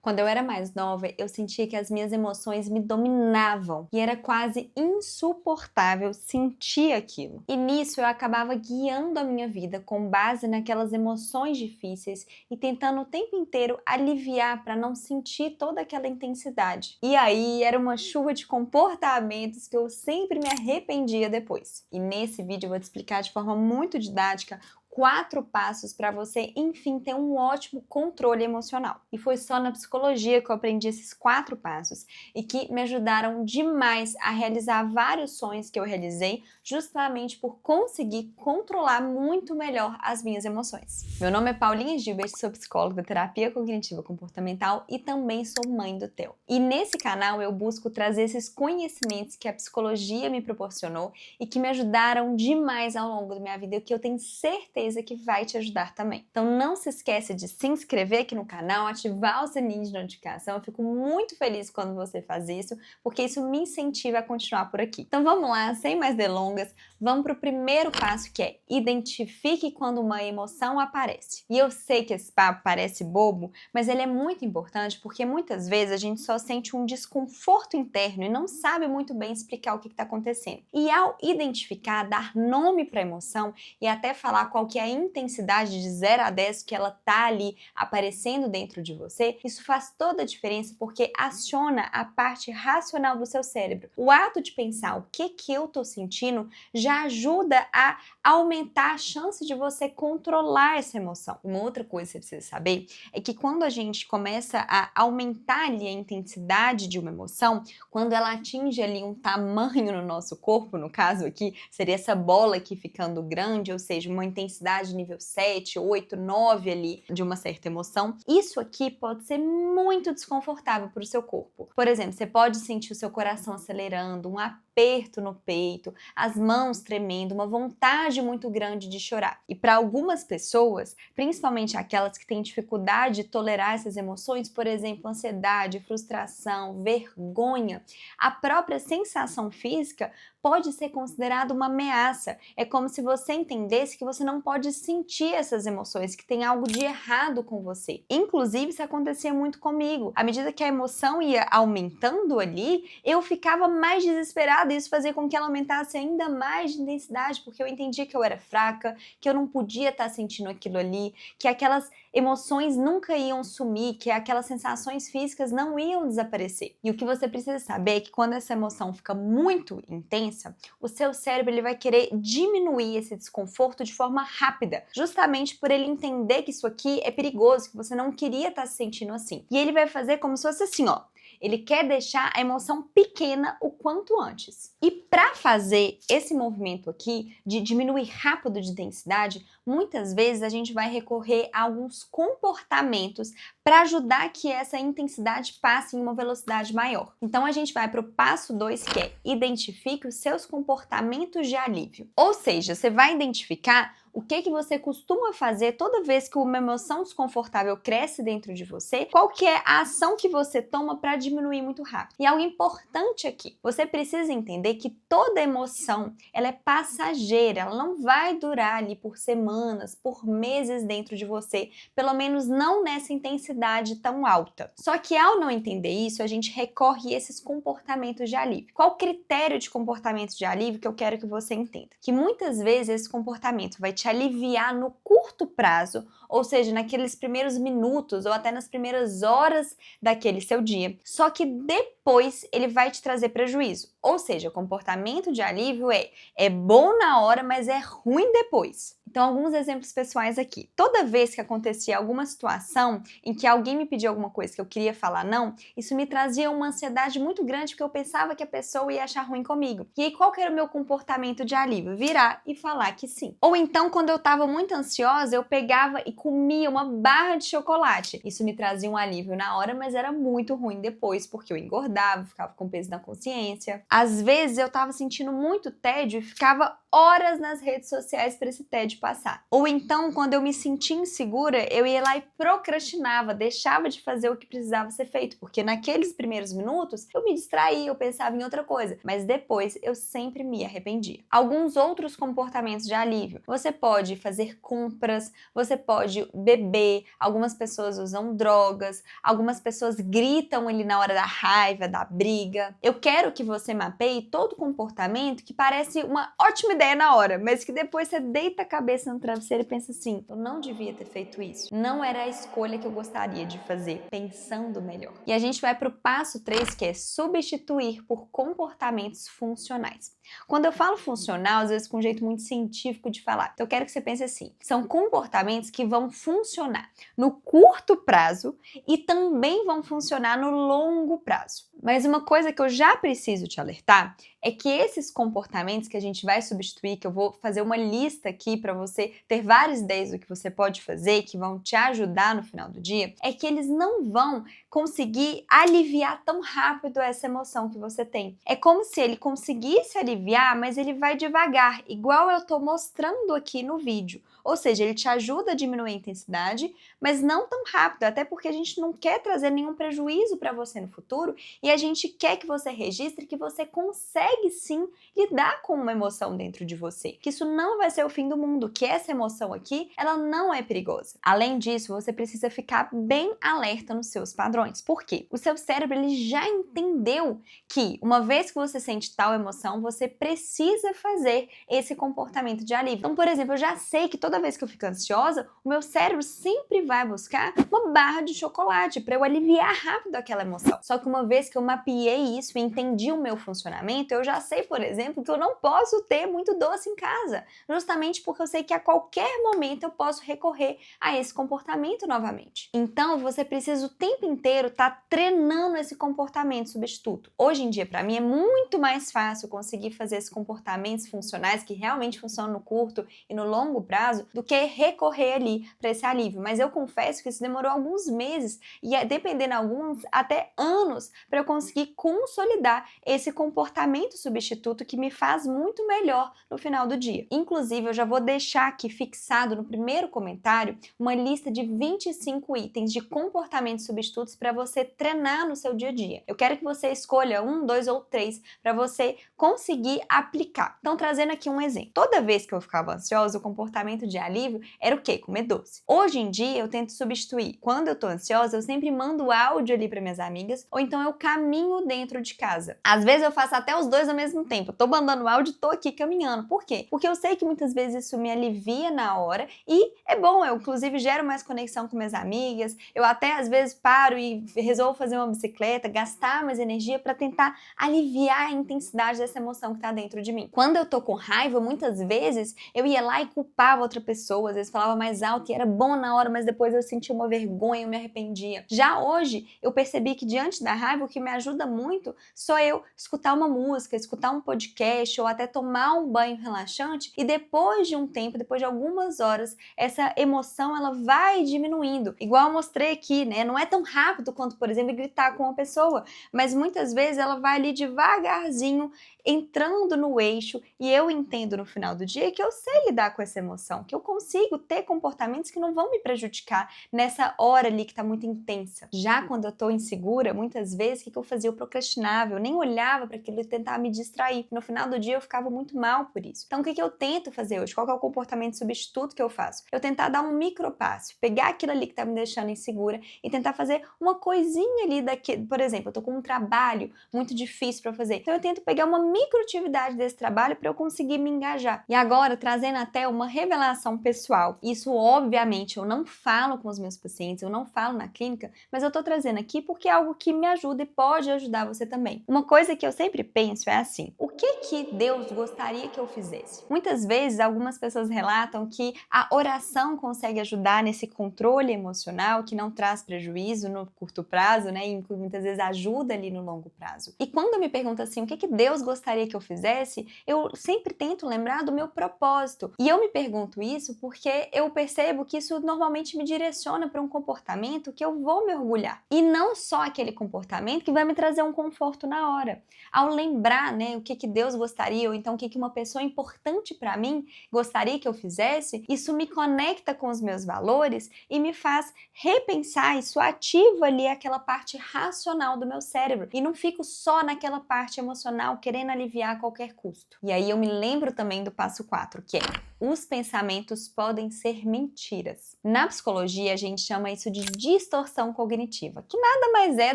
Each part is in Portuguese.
Quando eu era mais nova, eu sentia que as minhas emoções me dominavam e era quase insuportável sentir aquilo. E nisso eu acabava guiando a minha vida com base naquelas emoções difíceis e tentando o tempo inteiro aliviar para não sentir toda aquela intensidade. E aí era uma chuva de comportamentos que eu sempre me arrependia depois. E nesse vídeo eu vou te explicar de forma muito didática 4 passos para você, enfim, ter um ótimo controle emocional. E foi só na psicologia que eu aprendi esses 4 passos e que me ajudaram demais a realizar vários sonhos que eu realizei, justamente por conseguir controlar muito melhor as minhas emoções. Meu nome é Paulinha Gilbert, sou psicóloga da terapia cognitiva comportamental e também sou mãe do Theo. E nesse canal eu busco trazer esses conhecimentos que a psicologia me proporcionou e que me ajudaram demais ao longo da minha vida e que eu tenho certeza que vai te ajudar também. Então não se esqueça de se inscrever aqui no canal, ativar o sininho de notificação. Eu fico muito feliz quando você faz isso, porque isso me incentiva a continuar por aqui. Então vamos lá, sem mais delongas, vamos para o primeiro passo, que é identifique quando uma emoção aparece. E eu sei que esse papo parece bobo, mas ele é muito importante porque muitas vezes a gente só sente um desconforto interno e não sabe muito bem explicar o que está acontecendo. E ao identificar, dar nome para a emoção e até falar qual que é a intensidade de 0 a 10 que ela tá ali aparecendo dentro de você, isso faz toda a diferença porque aciona a parte racional do seu cérebro. O ato de pensar o que eu tô sentindo já ajuda a aumentar a chance de você controlar essa emoção. Uma outra coisa que você precisa saber é que quando a gente começa a aumentar ali a intensidade de uma emoção, quando ela atinge ali um tamanho no nosso corpo, no caso aqui, seria essa bola aqui ficando grande, ou seja, uma intensidade nível 7, 8, 9 ali de uma certa emoção, isso aqui pode ser muito desconfortável para o seu corpo. Por exemplo, você pode sentir o seu coração acelerando, um aperto no peito, as mãos tremendo, uma vontade muito grande de chorar. E para algumas pessoas, principalmente aquelas que têm dificuldade de tolerar essas emoções, por exemplo, ansiedade, frustração, vergonha, a própria sensação física pode ser considerada uma ameaça. É como se você entendesse que você não pode sentir essas emoções, que tem algo de errado com você. Inclusive, isso acontecia muito comigo. À medida que a emoção ia aumentando ali, eu ficava mais desesperada e isso fazia com que ela aumentasse ainda mais de intensidade, porque eu entendia que eu era fraca, que eu não podia estar sentindo aquilo ali, que aquelas emoções nunca iam sumir, que aquelas sensações físicas não iam desaparecer. E o que você precisa saber é que quando essa emoção fica muito intensa, o seu cérebro ele vai querer diminuir esse desconforto de forma rápida, justamente por ele entender que isso aqui é perigoso, que você não queria estar se sentindo assim. E ele vai fazer como se fosse assim, ó. Ele quer deixar a emoção pequena o quanto antes. E para fazer esse movimento aqui de diminuir rápido de intensidade, muitas vezes a gente vai recorrer a alguns comportamentos para ajudar que essa intensidade passe em uma velocidade maior. Então a gente vai para o passo 2, que é identifique os seus comportamentos de alívio. Ou seja, você vai identificar o que você costuma fazer toda vez que uma emoção desconfortável cresce dentro de você, qual que é a ação que você toma para diminuir muito rápido. E algo importante aqui, você precisa entender que toda emoção, ela é passageira, ela não vai durar ali por semanas, por meses dentro de você, pelo menos não nessa intensidade tão alta. Só que ao não entender isso, a gente recorre a esses comportamentos de alívio. Qual o critério de comportamento de alívio que eu quero que você entenda? Que muitas vezes esse comportamento vai te aliviar no curto prazo, ou seja, naqueles primeiros minutos ou até nas primeiras horas daquele seu dia. Só que depois ele vai te trazer prejuízo. Ou seja, o comportamento de alívio é bom na hora, mas é ruim depois. Então, alguns exemplos pessoais aqui. Toda vez que acontecia alguma situação em que alguém me pediu alguma coisa que eu queria falar não, isso me trazia uma ansiedade muito grande porque eu pensava que a pessoa ia achar ruim comigo. E aí, qual que era o meu comportamento de alívio? Virar e falar que sim. Ou então, quando eu estava muito ansiosa, eu pegava e comia uma barra de chocolate. Isso me trazia um alívio na hora, mas era muito ruim depois, porque eu engordava, ficava com peso na consciência. Às vezes, eu estava sentindo muito tédio e ficava horas nas redes sociais para esse tédio passar. Ou então, quando eu me sentia insegura, eu ia lá e procrastinava, deixava de fazer o que precisava ser feito, porque naqueles primeiros minutos eu me distraía, eu pensava em outra coisa, mas depois eu sempre me arrependia. Alguns outros comportamentos de alívio. Você pode fazer compras, você pode beber, algumas pessoas usam drogas, algumas pessoas gritam ali na hora da raiva, da briga. Eu quero que você mapeie todo comportamento que parece uma ótima ideia na hora, mas que depois você deita a cabeça no travesseiro e pensa assim: eu não devia ter feito isso. Não era a escolha que eu gostaria de fazer, pensando melhor. E a gente vai para o passo 3, que é substituir por comportamentos funcionais. Quando eu falo funcional, às vezes com um jeito muito científico de falar, então eu quero que você pense assim: são comportamentos que vão funcionar no curto prazo e também vão funcionar no longo prazo. Mas uma coisa que eu já preciso te alertar é que esses comportamentos que a gente vai substituir, que eu vou fazer uma lista aqui para você ter várias ideias do que você pode fazer, que vão te ajudar no final do dia, é que eles não vão conseguir aliviar tão rápido essa emoção que você tem. É como se ele conseguisse aliviar, mas ele vai devagar, igual eu tô mostrando aqui no vídeo. Ou seja, ele te ajuda a diminuir a intensidade, mas não tão rápido, até porque a gente não quer trazer nenhum prejuízo para você no futuro e a gente quer que você registre que você consegue sim lidar com uma emoção dentro de você, que isso não vai ser o fim do mundo, que essa emoção aqui, ela não é perigosa. Além disso, você precisa ficar bem alerta nos seus padrões. Por quê? O seu cérebro, ele já entendeu que uma vez que você sente tal emoção, você precisa fazer esse comportamento de alívio. Então, por exemplo, eu já sei que toda vez que eu fico ansiosa, o meu cérebro sempre vai buscar uma barra de chocolate para eu aliviar rápido aquela emoção. Só que uma vez que eu mapeei isso e entendi o meu funcionamento, eu já sei, por exemplo, que eu não posso ter muito doce em casa, justamente porque eu sei que a qualquer momento eu posso recorrer a esse comportamento novamente. Então, você precisa o tempo inteiro estar treinando esse comportamento substituto. Hoje em dia, para mim, é muito mais fácil conseguir fazer esses comportamentos funcionais que realmente funcionam no curto e no longo prazo do que recorrer ali para esse alívio. Mas eu confesso que isso demorou alguns meses e, dependendo de alguns, até anos para eu conseguir consolidar esse comportamento substituto que me faz muito melhor no final do dia. Inclusive, eu já vou deixar aqui fixado no primeiro comentário uma lista de 25 itens de comportamentos substitutos para você treinar no seu dia a dia. Eu quero que você escolha 1, 2 ou 3 para você conseguir aplicar. Então, trazendo aqui um exemplo. Toda vez que eu ficava ansiosa, o comportamento de alívio era o quê? Comer doce. Hoje em dia, eu tento substituir. Quando eu tô ansiosa, eu sempre mando áudio ali para minhas amigas, ou então eu caminho dentro de casa. Às vezes eu faço até os dois ao mesmo tempo. Eu tô mandando áudio e tô aqui caminhando. Por quê? Porque eu sei que muitas vezes isso me alivia na hora e é bom, eu inclusive gero mais conexão com minhas amigas. Eu até às vezes paro e resolvo fazer uma bicicleta, gastar mais energia para tentar aliviar a intensidade dessa emoção que tá dentro de mim. Quando eu tô com raiva, muitas vezes eu ia lá e culpava outra pessoa, às vezes falava mais alto e era bom na hora, mas depois eu sentia uma vergonha, eu me arrependia. Já hoje, eu percebi que diante da raiva, o que me ajuda muito só eu escutar uma música, escutar um podcast ou até tomar um banho relaxante e depois de um tempo, depois de algumas horas, essa emoção ela vai diminuindo. Igual eu mostrei aqui, né? Não é tão rápido quanto, por exemplo, gritar com uma pessoa, mas muitas vezes ela vai ali devagarzinho entrando no eixo e eu entendo no final do dia que eu sei lidar com essa emoção, que eu consigo ter comportamentos que não vão me prejudicar nessa hora ali que tá muito intensa. Já quando eu tô insegura, muitas vezes, o que eu fazia? Eu procrastinava, eu nem olhava para aquilo e tentava me distrair. No final do dia eu ficava muito mal por isso. Então o que eu tento fazer hoje? Qual que é o comportamento substituto que eu faço? Eu tentar dar um micropasso, pegar aquilo ali que tá me deixando insegura e tentar fazer uma coisinha ali daquele, por exemplo, eu tô com um trabalho muito difícil para fazer. Então eu tento pegar uma microatividade desse trabalho para eu conseguir me engajar. E agora, trazendo até uma revelação pessoal. Isso, obviamente, eu não falo com os meus pacientes, eu não falo na clínica, mas eu tô trazendo aqui porque é algo que me ajuda e pode ajudar você também. Uma coisa que eu sempre penso é assim: o que Deus gostaria que eu fizesse? Muitas vezes, algumas pessoas relatam que a oração consegue ajudar nesse controle emocional que não traz prejuízo no curto prazo, né? E muitas vezes ajuda ali no longo prazo. E quando me perguntam assim, o que Deus gostaria que eu fizesse, eu sempre tento lembrar do meu propósito. E eu me pergunto isso porque eu percebo que isso normalmente me direciona para um comportamento que eu vou me orgulhar. E não só aquele comportamento que vai me trazer um conforto na hora. Ao lembrar, né, o que Deus gostaria, ou então o que uma pessoa importante para mim gostaria que eu fizesse, isso me conecta com os meus valores e me faz repensar, isso ativa ali aquela parte racional do meu cérebro. E não fico só naquela parte emocional querendo aliviar a qualquer custo. E aí eu me lembro também do passo 4, que é: os pensamentos podem ser mentiras. Na psicologia, a gente chama isso de distorção cognitiva, que nada mais é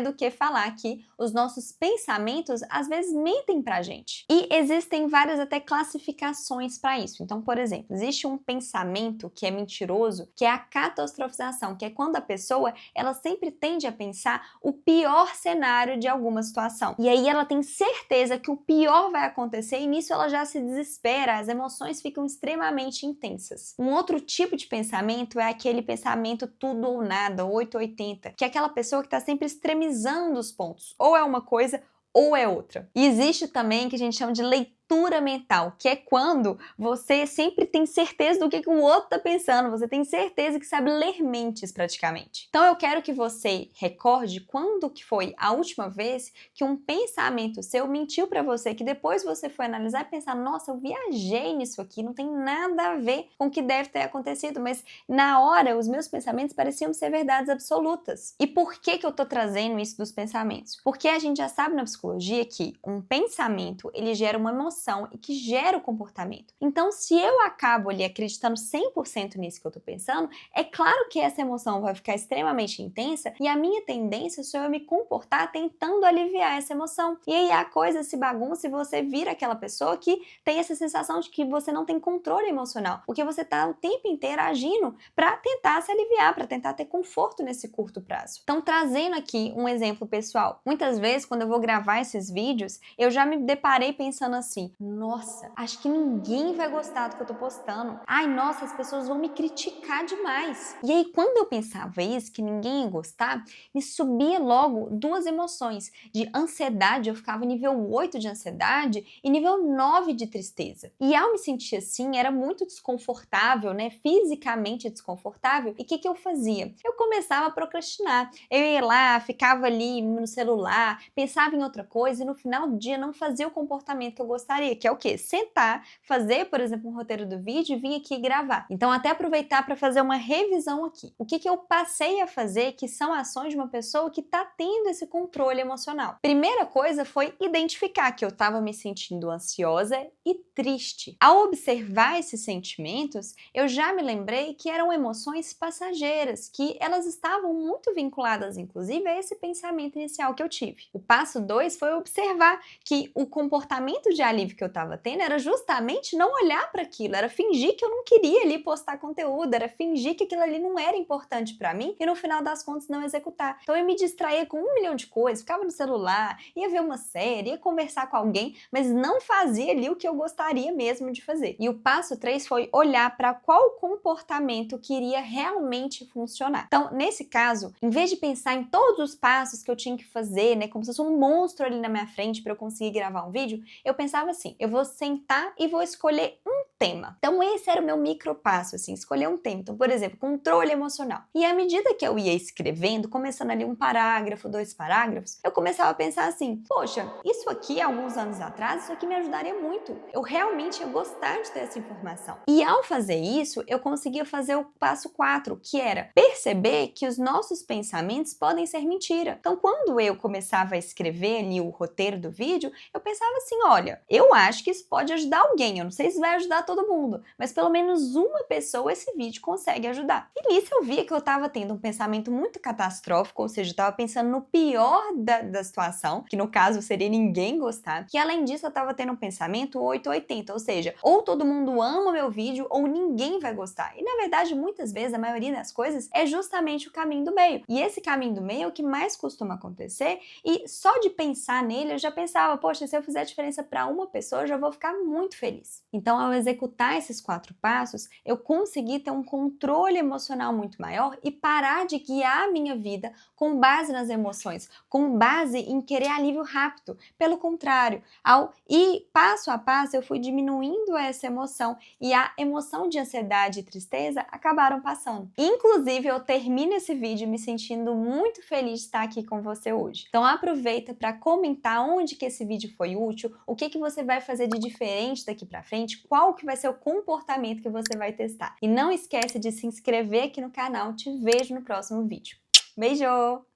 do que falar que os nossos pensamentos às vezes mentem pra gente. E existem várias até classificações para isso. Então, por exemplo, existe um pensamento que é mentiroso, que é a catastrofização, que é quando a pessoa, ela sempre tende a pensar o pior cenário de alguma situação. E aí ela tem certeza que o pior vai acontecer e nisso ela já se desespera, as emoções ficam extremamente intensas. Um outro tipo de pensamento é aquele pensamento tudo ou nada, 880, que é aquela pessoa que está sempre extremizando os pontos. Ou é uma coisa ou é outra. E existe também o que a gente chama de leitura mental, que é quando você sempre tem certeza do que o outro está pensando, você tem certeza que sabe ler mentes praticamente. Então eu quero que você recorde quando que foi a última vez que um pensamento seu mentiu para você, que depois você foi analisar e pensar: nossa, eu viajei nisso aqui, não tem nada a ver com o que deve ter acontecido, mas na hora os meus pensamentos pareciam ser verdades absolutas. E por que eu tô trazendo isso dos pensamentos? Porque a gente já sabe na psicologia que um pensamento, ele gera uma emoção e que gera o comportamento. Então, se eu acabo ali acreditando 100% nisso que eu tô pensando, é claro que essa emoção vai ficar extremamente intensa e a minha tendência sou eu me comportar tentando aliviar essa emoção. E aí a coisa se bagunça e você vira aquela pessoa que tem essa sensação de que você não tem controle emocional, porque você tá o tempo inteiro agindo para tentar se aliviar, para tentar ter conforto nesse curto prazo. Então, trazendo aqui um exemplo pessoal, muitas vezes quando eu vou gravar esses vídeos, eu já me deparei pensando assim: nossa, acho que ninguém vai gostar do que eu tô postando. Ai, nossa, as pessoas vão me criticar demais. E aí, quando eu pensava isso, que ninguém ia gostar, me subia logo duas emoções. De ansiedade, eu ficava nível 8 de ansiedade e nível 9 de tristeza. E ao me sentir assim, era muito desconfortável, né? Fisicamente desconfortável. E o que eu fazia? Eu começava a procrastinar. Eu ia lá, ficava ali no celular, pensava em outra coisa e no final do dia não fazia o comportamento que eu gostaria, que é o quê? Sentar, fazer, por exemplo, um roteiro do vídeo e vir aqui gravar. Então, até aproveitar para fazer uma revisão aqui. O que eu passei a fazer, que são ações de uma pessoa que está tendo esse controle emocional. Primeira coisa foi identificar que eu estava me sentindo ansiosa e triste. Ao observar esses sentimentos, eu já me lembrei que eram emoções passageiras, que elas estavam muito vinculadas, inclusive, a esse pensamento inicial que eu tive. O passo 2 foi observar que o comportamento de alívio que eu estava tendo era justamente não olhar para aquilo, era fingir que eu não queria ali postar conteúdo, era fingir que aquilo ali não era importante para mim e no final das contas não executar. Então eu me distraía com 1 milhão de coisas, ficava no celular, ia ver uma série, ia conversar com alguém, mas não fazia ali o que eu gostaria mesmo de fazer. E o passo 3 foi olhar para qual comportamento que iria realmente funcionar. Então, nesse caso, em vez de pensar em todos os passos que eu tinha que fazer, né, como se fosse um monstro ali na minha frente para eu conseguir gravar um vídeo, eu pensava assim: eu vou sentar e vou escolher um tema. Então esse era o meu micro passo, assim, escolher um tema. Então, por exemplo, controle emocional. E à medida que eu ia escrevendo, começando ali um parágrafo, 2 parágrafos, eu começava a pensar assim: poxa, isso aqui, alguns anos atrás, isso aqui me ajudaria muito. Eu realmente ia gostar de ter essa informação. E ao fazer isso, eu conseguia fazer o passo 4, que era perceber que os nossos pensamentos podem ser mentira. Então, quando eu começava a escrever ali o roteiro do vídeo, eu pensava assim: olha, eu acho que isso pode ajudar alguém. Eu não sei se vai ajudar todo mundo, mas pelo menos uma pessoa esse vídeo consegue ajudar. E nisso eu via que eu estava tendo um pensamento muito catastrófico, ou seja, eu estava pensando no pior da situação, que no caso seria ninguém gostar, que além disso eu estava tendo um pensamento 880, ou seja, ou todo mundo ama o meu vídeo ou ninguém vai gostar. E na verdade, muitas vezes, a maioria das coisas é justamente o caminho do meio. E esse caminho do meio é o que mais costuma acontecer, e só de pensar nele eu já pensava: poxa, se eu fizer diferença para uma pessoa, eu já vou ficar muito feliz. Então, ao executar executar esses 4 passos, eu consegui ter um controle emocional muito maior e parar de guiar a minha vida com base nas emoções, com base em querer alívio rápido. Pelo contrário, ao ir passo a passo, eu fui diminuindo essa emoção e a emoção de ansiedade e tristeza acabaram passando. Inclusive, eu termino esse vídeo me sentindo muito feliz de estar aqui com você hoje. Então aproveita para comentar onde que esse vídeo foi útil, o que você vai fazer de diferente daqui para frente, qual que vai ser o comportamento que você vai testar. E não esquece de se inscrever aqui no canal. Te vejo no próximo vídeo. Beijo!